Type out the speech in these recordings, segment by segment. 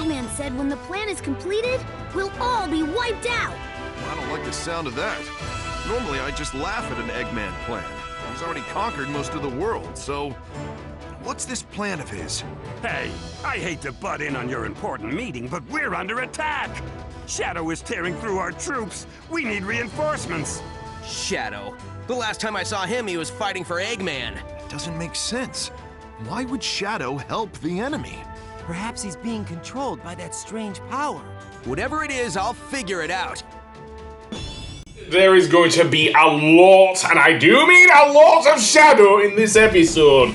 Eggman said when the plan is completed, we'll all be wiped out. I don't like the sound of that. Normally I just laugh at an Eggman plan. He's already conquered most of the world, so... what's this plan of his? Hey, I hate to butt in on your important meeting, but we're under attack! Shadow is tearing through our troops. We need reinforcements. Shadow. The last time I saw him, he was fighting for Eggman. It doesn't make sense. Why would Shadow help the enemy? Perhaps he's being controlled by that strange power. Whatever it is, I'll figure it out. There is going to be a lot, and I do mean a lot of Shadow in this episode.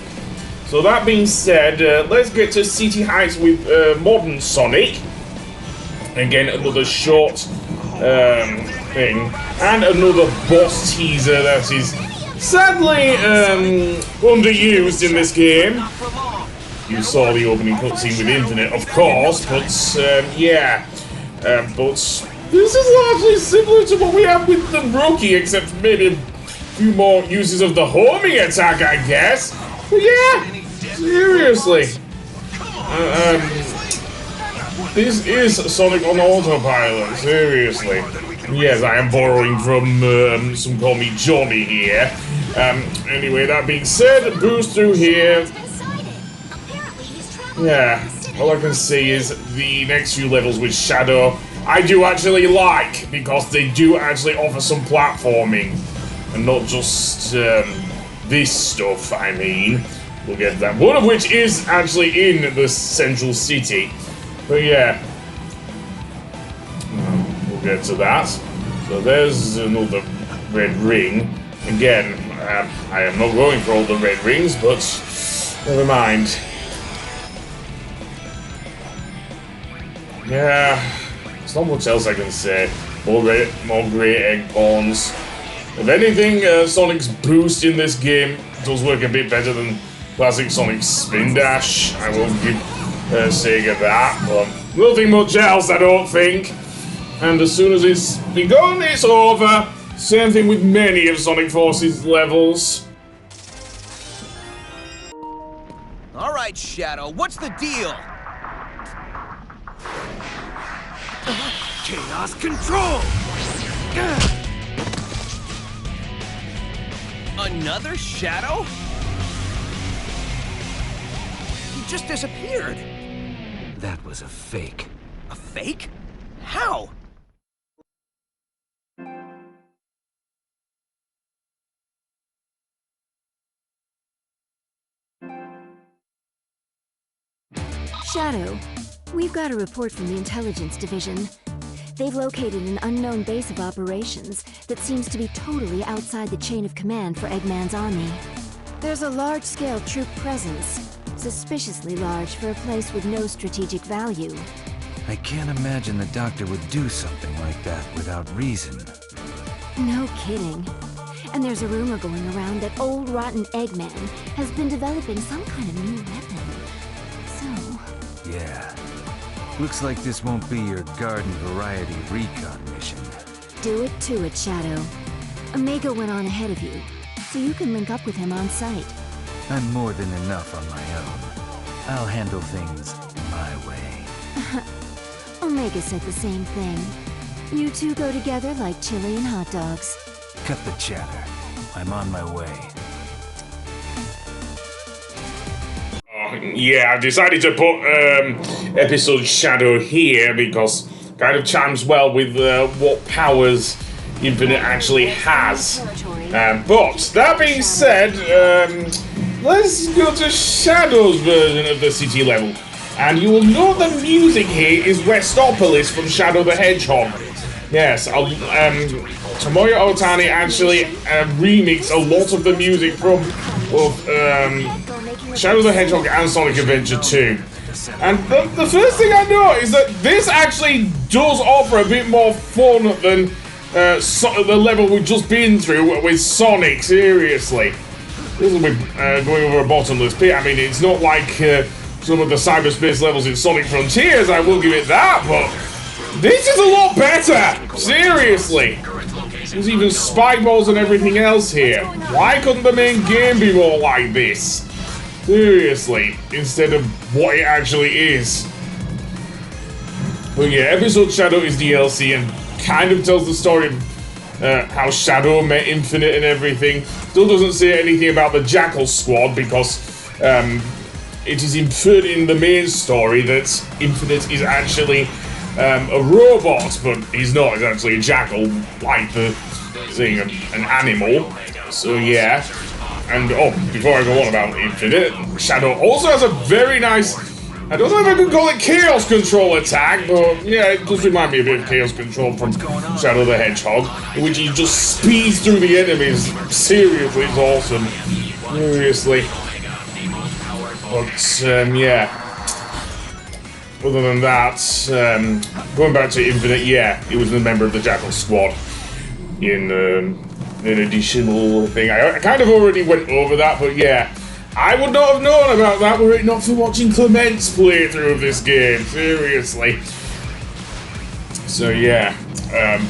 So that being said, let's get to City Heights with modern Sonic. Again, another short thing. And another boss teaser that is sadly underused in this game. You saw the opening cutscene with Infinite, of course, but yeah. But this is largely similar to what we have with the Rookie, except maybe a few more uses of the homing attack, I guess. But yeah, seriously. This is Sonic on autopilot, seriously. Yes, I am borrowing from some call me Johnny here. Anyway, that being said, boost through here. Yeah, all I can say is the next few levels with Shadow I do actually like, because they do actually offer some platforming. And not just this stuff, I mean. We'll get to that. One of which is actually in the central city. But yeah. We'll get to that. So there's another red ring. Again, I am not going for all the red rings, but never mind. Yeah, there's not much else I can say. More grey egg pawns. If anything, Sonic's boost in this game does work a bit better than classic Sonic's spin dash. I will give Sega that, but nothing much else, I don't think. And as soon as it's begun, it's over. Same thing with many of Sonic Force's levels. Alright, Shadow, what's the deal? Chaos Control! Another Shadow? He just disappeared. That was a fake. A fake? How? Shadow, we've got a report from the Intelligence Division. They've located an unknown base of operations that seems to be totally outside the chain of command for Eggman's army. There's a large-scale troop presence, suspiciously large for a place with no strategic value. I can't imagine the Doctor would do something like that without reason. No kidding. And there's a rumor going around that old rotten Eggman has been developing some kind of new weapon. So... yeah. Looks like this won't be your garden variety recon mission. Do it to it, Shadow. Omega went on ahead of you, so you can link up with him on site. I'm more than enough on my own. I'll handle things my way. Omega said the same thing. You two go together like chili and hot dogs. Cut the chatter. I'm on my way. Yeah, I decided to put episode Shadow here because it kind of chimes well with what powers Infinite actually has. But that being said, let's go to Shadow's version of the city level. And you will know the music here is Westopolis from Shadow the Hedgehog. Yes, Tomoyo Otani actually remixed a lot of the music from Shadow the Hedgehog and Sonic Adventure 2. And the first thing I know is that this actually does offer a bit more fun than the level we've just been through with Sonic, seriously. This will be going over a bottomless pit. I mean, it's not like some of the cyberspace levels in Sonic Frontiers, I will give it that, but this is a lot better! Seriously! There's even spike balls and everything else here. Why couldn't the main game be more like this? Seriously, instead of what it actually is. But yeah, Episode Shadow is DLC and kind of tells the story of how Shadow met Infinite and everything. Still doesn't say anything about the Jackal Squad because it is inferred in the main story that Infinite is actually a robot, but he's not. He's actually a jackal, like the thing, an animal. So yeah. And before I go on about Infinite, Shadow also has a very nice, I don't know if I could call it Chaos Control attack, but yeah, it does remind me a bit of Chaos Control from Shadow the Hedgehog, in which he just speeds through the enemies. Seriously, it's awesome. Seriously. But, yeah. Other than that, going back to Infinite, yeah, he was a member of the Jackal Squad in an additional thing. I kind of already went over that, but yeah. I would not have known about that were it not for watching Clement's playthrough of this game. Seriously. So yeah,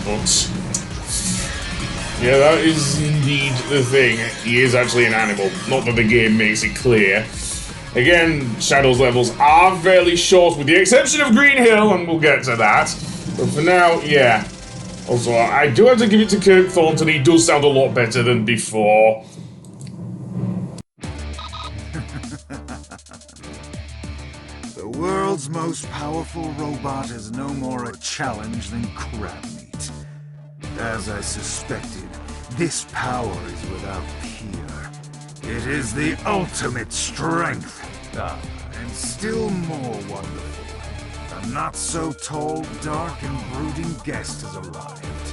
but yeah, that is indeed the thing. He is actually an animal. Not that the game makes it clear. Again, Shadow's levels are fairly short, with the exception of Green Hill, and we'll get to that. But for now, yeah. Also, I do have to give it to Kirk Thornton. He does sound a lot better than before. The world's most powerful robot is no more a challenge than crab meat. As I suspected, this power is without peer. It is the ultimate strength. And still more wonderful, a not-so-tall, dark, and brooding guest has arrived.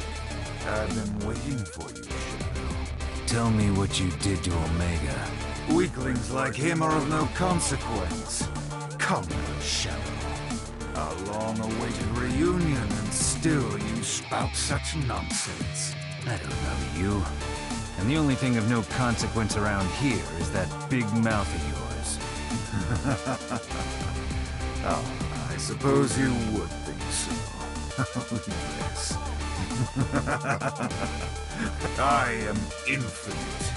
I've been waiting for you, Shadow. Tell me what you did to Omega. Weaklings like him are of no consequence. Come now, Shadow. A long-awaited reunion, and still you spout such nonsense. I don't know you. And the only thing of no consequence around here is that big mouth of yours. Oh, I suppose you would think so. Yes. I am Infinite.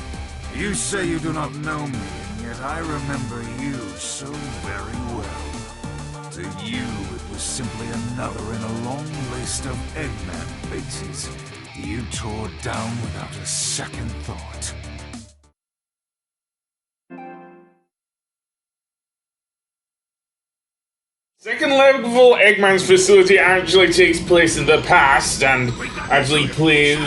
You say you do not know me, and yet I remember you so very well. To you, it was simply another in a long list of Eggman bases you tore down without a second thought. Second level Eggman's facility actually takes place in the past and actually plays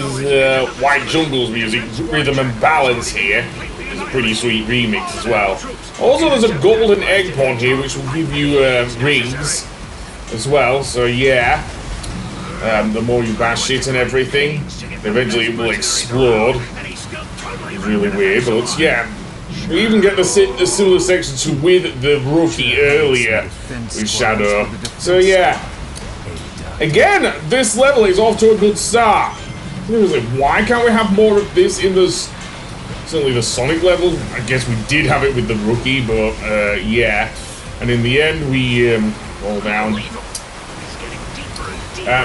White Jungle's music, Rhythm and Balance here. It's a pretty sweet remix as well. Also, there's a golden egg pond here which will give you rings as well, so yeah. The more you bash it and everything, eventually it will explode. It's really weird, but yeah. We even get the similar section to with the rookie earlier with Shadow. So yeah. Again, this level is off to a good start. Seriously, why can't we have more of this in the certainly the Sonic level? I guess we did have it with the rookie, but yeah. And in the end, we fall down.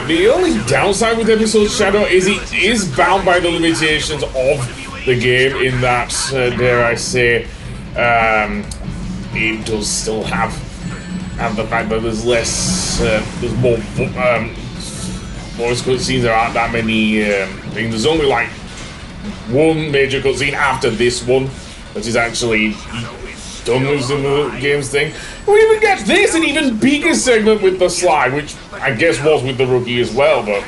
The only downside with Episode Shadow is it is bound by the limitations of the game in that, dare I say, it does still have the fact that there's less, there's more voice cutscenes. There aren't that many things. There's only like one major cutscene after this one that is actually done with the games thing. We even get this, an even bigger segment with the slide, which I guess was with the rookie as well, but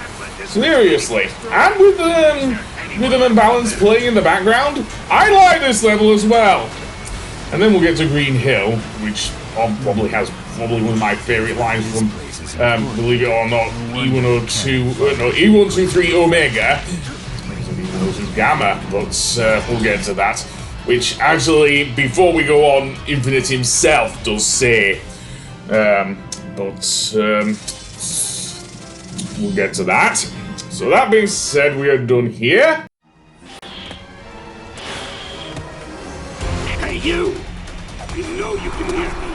seriously. And with Rhythm and Balance playing in the background, I like this level as well. And then we'll get to Green Hill, which probably has one of my favourite lines from, believe it or not, E123 Omega. E102 Gamma, but we'll get to that. Which actually, before we go on, Infinite himself does say. We'll get to that. So that being said, we are done here. Hey, you! You know you can hear me.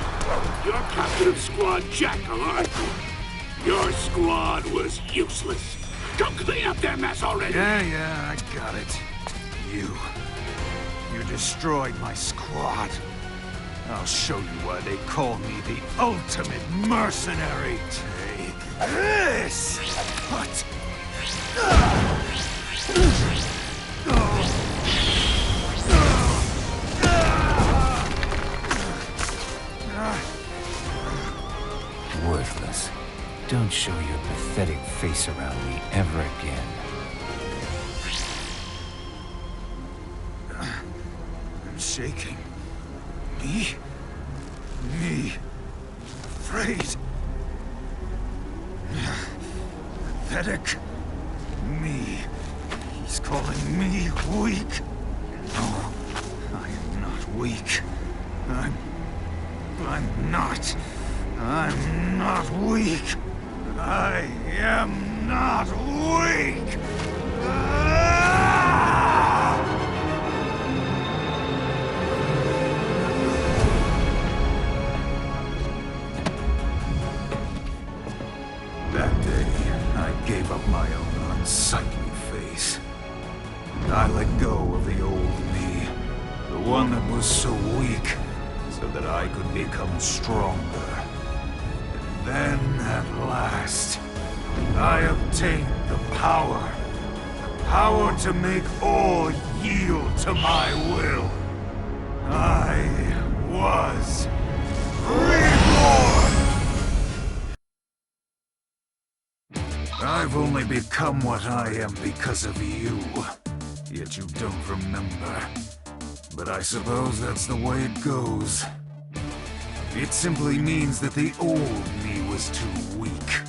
You're captain of Squad Jackal, aren't you? Your squad was useless. Go clean up their mess already! Yeah, I got it. You destroyed my squad. I'll show you why they call me the ultimate mercenary. Take this! What? Worthless. Don't show your pathetic face around me ever again. I'm shaking. Me? Me? Afraid? Pathetic? Me? He's calling me weak? No, I am not weak. I'm not. I'm not weak. I am not weak. That day, I gave up my own unsightly face. I let go of the old me, the one that was so weak, so that I could become stronger. And then, at last, I obtained the power. The power to make all yield to my will. I was reborn! I've only become what I am because of you. Yet you don't remember. But I suppose that's the way it goes. It simply means that the old me was too weak,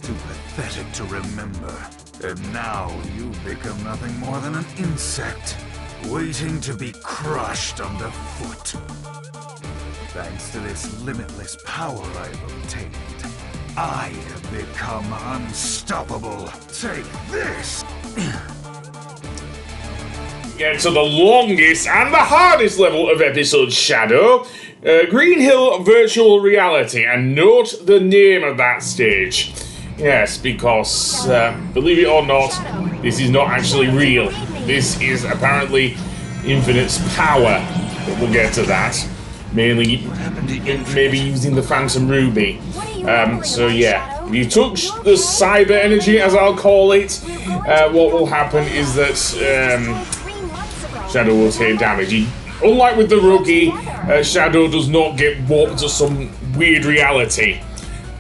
too pathetic to remember. And now you've become nothing more than an insect, waiting to be crushed underfoot. Thanks to this limitless power I've obtained, I have become unstoppable. Take this! Get to the longest and the hardest level of episode Shadow, Green Hill Virtual Reality, and note the name of that stage. Yes, because, believe it or not, this is not actually real. This is apparently Infinite's power, but we'll get to that. Mainly, maybe using the Phantom Ruby. So yeah, if you touch the cyber energy, as I'll call it, what will happen is that Shadow will take damage. Unlike with the rookie, Shadow does not get warped to some weird reality.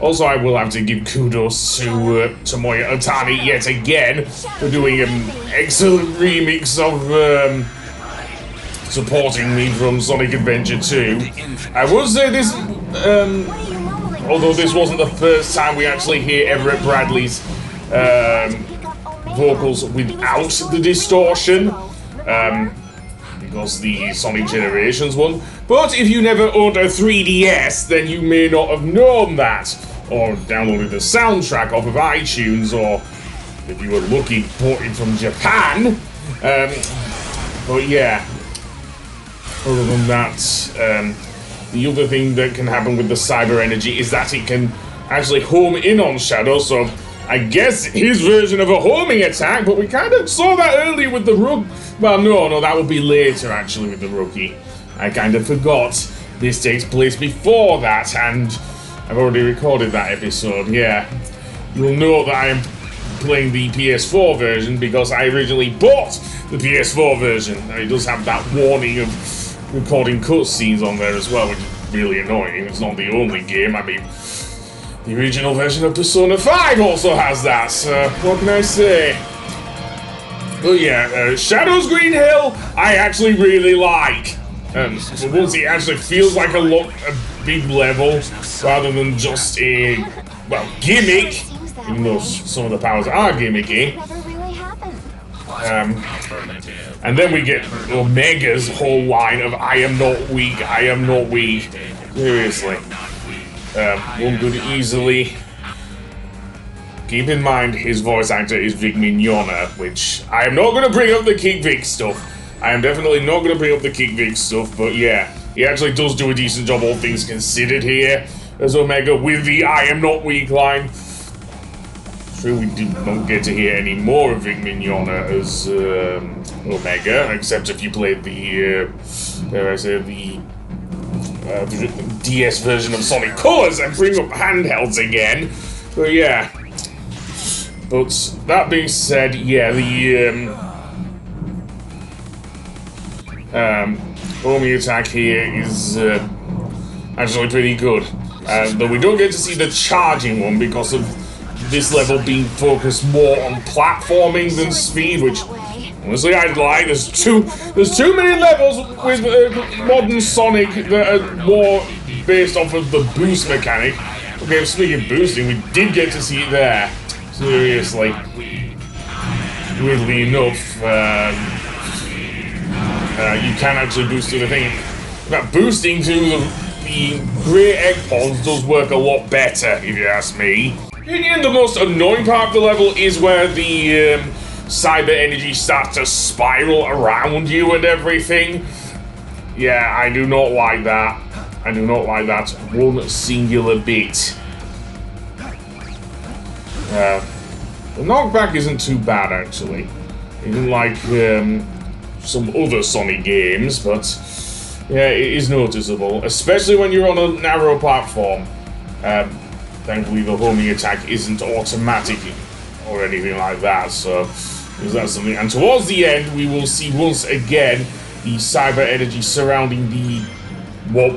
Also, I will have to give kudos to Tomoya Otani yet again for doing an excellent remix of supporting me from Sonic Adventure 2. I will say this, although this wasn't the first time we actually hear Everett Bradley's vocals without the distortion, because the Sonic Generations one. But if you never owned a 3DS, then you may not have known that, or downloaded the soundtrack off of iTunes, or if you were lucky, bought it from Japan. But yeah. Other than that, the other thing that can happen with the cyber energy is that it can actually home in on Shadow, so I guess his version of a homing attack, but we kind of saw that earlier with the Rookie. Well, no, that would be later actually with the Rookie. I kind of forgot this takes place before that, and I've already recorded that episode, yeah. You'll know that I am playing the PS4 version because I originally bought the PS4 version, and it does have that warning of recording cutscenes on there as well, which is really annoying. It's not the only game. I mean, the original version of Persona 5 also has that, so what can I say? But yeah, Shadow's Green Hill, I actually really like. But once it actually feels like a big level, rather than just a, well, gimmick, even though some of the powers are gimmicky. And then we get Omega's whole line of I am not weak, I am not weak. Seriously. One could easily keep in mind his voice actor is Vic Mignogna, which I am not going to bring up the Kick Vic stuff. I am definitely not going to bring up the Kick Vic stuff, but yeah, he actually does do a decent job, all things considered, here as Omega with the I am not weak line. True, we did not get to hear any more of Vic Mignogna as Omega, except if you played the, dare I say, the DS version of Sonic Colors and bring up handhelds again. But yeah, But that being said, yeah, the homing attack here is actually pretty good. Though we don't get to see the charging one because of this level being focused more on platforming than speed, which honestly I'd lie. There's too many levels with modern Sonic that are more based off of the boost mechanic. Okay, speaking of boosting, we did get to see it there. Seriously. Weirdly enough, you can actually boost to the thing. That boosting to the Great Egg Pods does work a lot better, if you ask me. And the most annoying part of the level is where the cyber energy starts to spiral around you and everything. Yeah, I do not like that. I do not like that one singular bit. The knockback isn't too bad, actually. Even like some other Sonic games, but yeah, it is noticeable, especially when you're on a narrow platform. Thankfully, the homing attack isn't automatic or anything like that, so that's something. And towards the end, we will see once again the cyber energy surrounding the what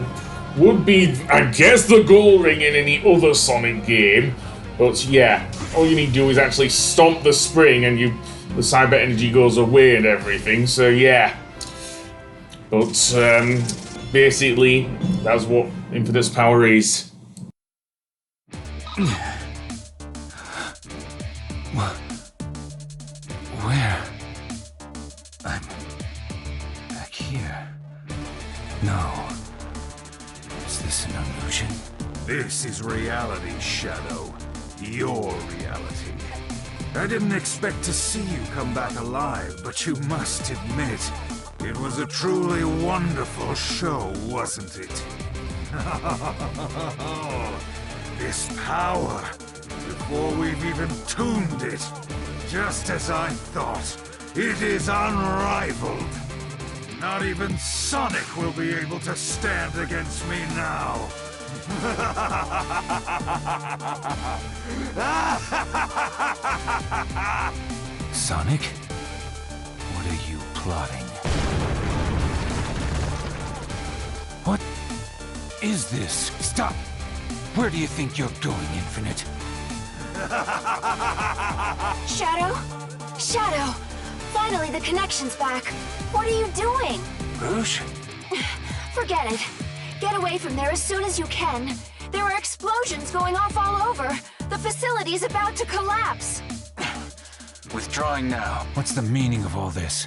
would be, I guess, the goal ring in any other Sonic game. But yeah, all you need to do is actually stomp the spring, and the cyber energy goes away and everything. So yeah. But basically, that's what Infinites Power is. Where? I'm back here. No. Is this an illusion? This is reality, Shadow. Your reality. I didn't expect to see you come back alive, but you must admit, it was a truly wonderful show, wasn't it? This power, before we've even tuned it, just as I thought, it is unrivaled. Not even Sonic will be able to stand against me now. Sonic? What are you plotting? What is this? Stop! Where do you think you're going, Infinite? Shadow? Shadow! Finally, the connection's back. What are you doing? Rouge? Forget it. Get away from there as soon as you can. There are explosions going off all over. The facility's about to collapse. Withdrawing now. What's the meaning of all this?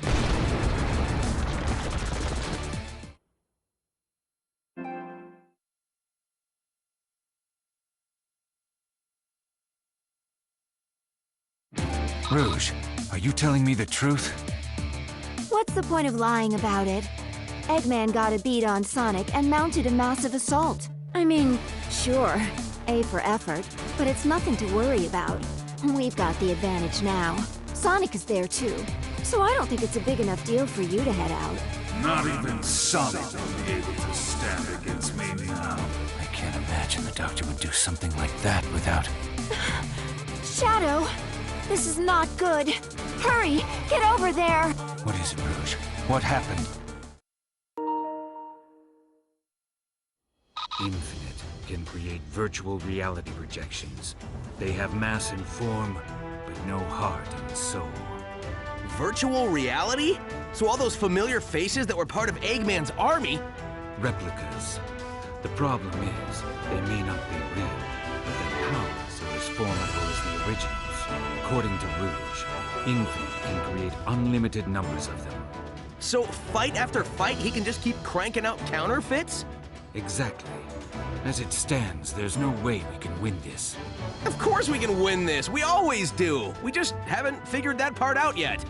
Rouge, are you telling me the truth? What's the point of lying about it? Eggman got a beat on Sonic and mounted a massive assault. I mean, sure, A for effort, but it's nothing to worry about. We've got the advantage now. Sonic is there too, so I don't think it's a big enough deal for you to head out. Not even Sonic will be able to stand against me now. I can't imagine the Doctor would do something like that without... Shadow, this is not good. Hurry, get over there. What is it, Rouge? What happened? Infinite can create virtual reality projections. They have mass and form, but no heart and soul. Virtual reality? So all those familiar faces that were part of Eggman's army? Replicas. The problem is, they may not be real, but their powers are as formidable as the originals. According to Rouge, Infinite can create unlimited numbers of them. So fight after fight, he can just keep cranking out counterfeits? Exactly. As it stands, there's no way we can win this. Of course we can win this. We always do. We just haven't figured that part out yet.